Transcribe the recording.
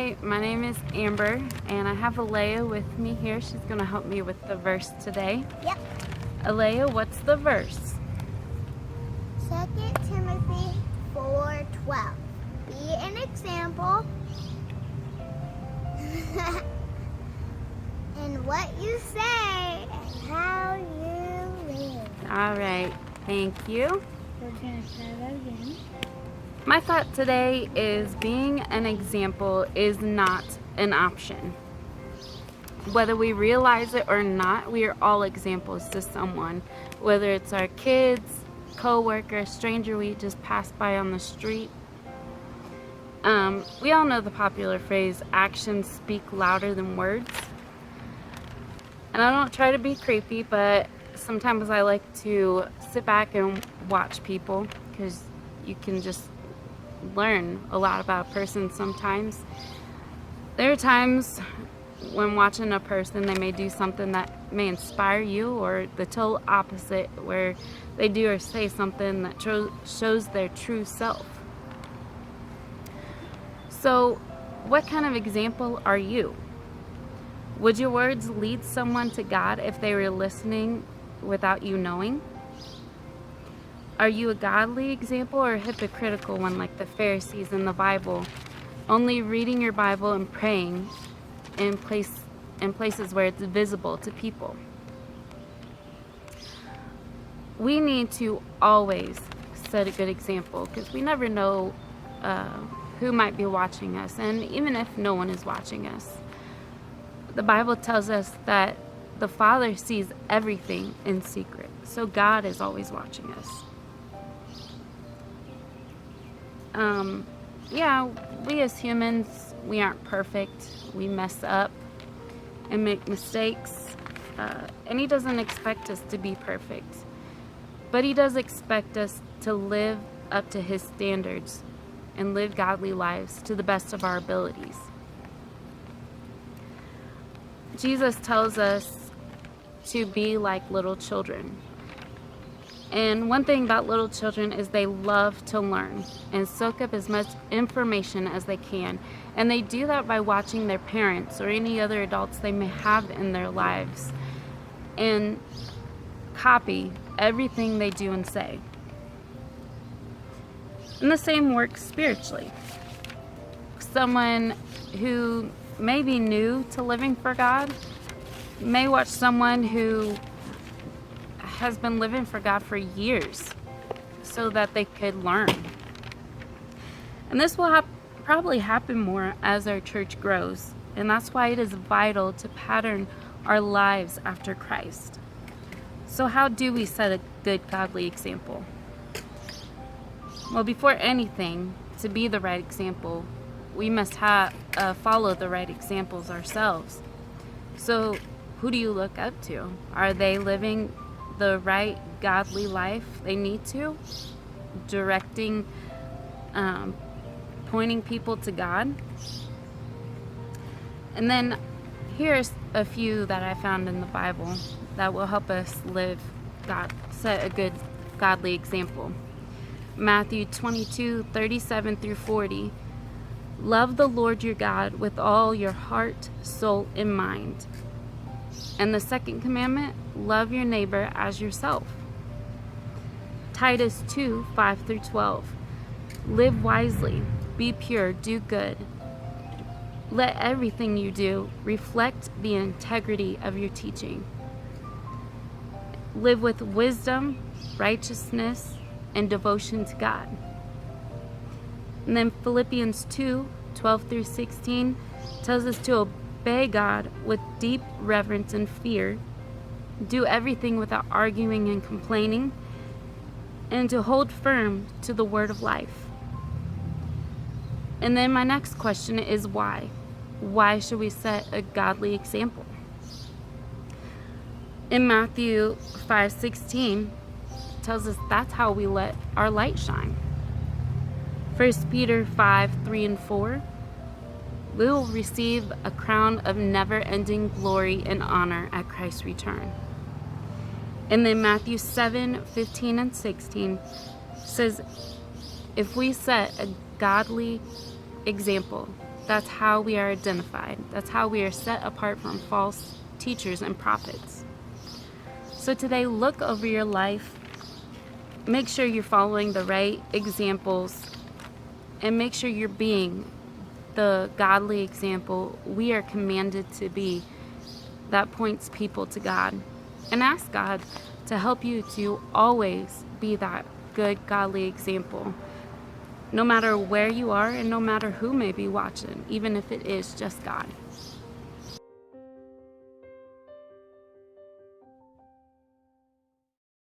Hi, my name is Amber, and I have Alea with me here. She's going to help me with the verse today. Yep. Alea, what's the verse? 2 Timothy 4:12. Be an example in what you say and how you live. All right, thank you. We're going to say that again. My thought today is being an example is not an option. Whether we realize it or not, we are all examples to someone, whether it's our kids, co-worker, stranger we just passed by on the street. We all know the popular phrase, actions speak louder than words. And I don't try to be creepy, but sometimes I like to sit back and watch people, because you can just learn a lot about a person sometimes. There are times when watching a person, they may do something that may inspire you, or the total opposite, where they do or say something that shows their true self. So, what kind of example are you? Would your words lead someone to God if they were listening without you knowing? Are you a godly example or a hypocritical one like the Pharisees in the Bible, only reading your Bible and praying in places where it's visible to people? We need to always set a good example, because we never know who might be watching us, and even if no one is watching us. The Bible tells us that the Father sees everything in secret, so God is always watching us. We as humans, we aren't perfect. We mess up and make mistakes. And He doesn't expect us to be perfect. But He does expect us to live up to His standards and live godly lives to the best of our abilities. Jesus tells us to be like little children. And one thing about little children is they love to learn and soak up as much information as they can. And they do that by watching their parents or any other adults they may have in their lives, and copy everything they do and say. And the same works spiritually. Someone who may be new to living for God may watch someone who has been living for God for years so that they could learn. And this will probably happen more as our church grows. And that's why it is vital to pattern our lives after Christ. So how do we set a good godly example? Well, before anything, to be the right example, we must follow the right examples ourselves. So who do you look up to? Are they living the right godly life they need to? Directing, pointing people to God? And then here's a few that I found in the Bible that will help us set a good godly example. Matthew 22:37 through 40. Love the Lord your God with all your heart, soul, and mind. And the second commandment, love your neighbor as yourself. Titus 2:5 through 12. Live wisely, be pure, do good. Let everything you do reflect the integrity of your teaching. Live with wisdom, righteousness, and devotion to God. And then Philippians 2:12 through 16 tells us to obey God with deep reverence and fear, do everything without arguing and complaining, and to hold firm to the word of life. And then my next question is why? Why should we set a godly example? In Matthew 5:16, it tells us that's how we let our light shine. 1 Peter 5:3 and 4, we will receive a crown of never-ending glory and honor at Christ's return. And then Matthew 7:15 and 16 says, if we set a godly example, That's how we are identified. That's how we are set apart from false teachers and prophets. So today, look over your life. Make sure you're following the right examples, and make sure you're being the godly example we are commanded to be that points people to God. And ask God to help you to always be that good, godly example, no matter where you are and no matter who may be watching, even if it is just God.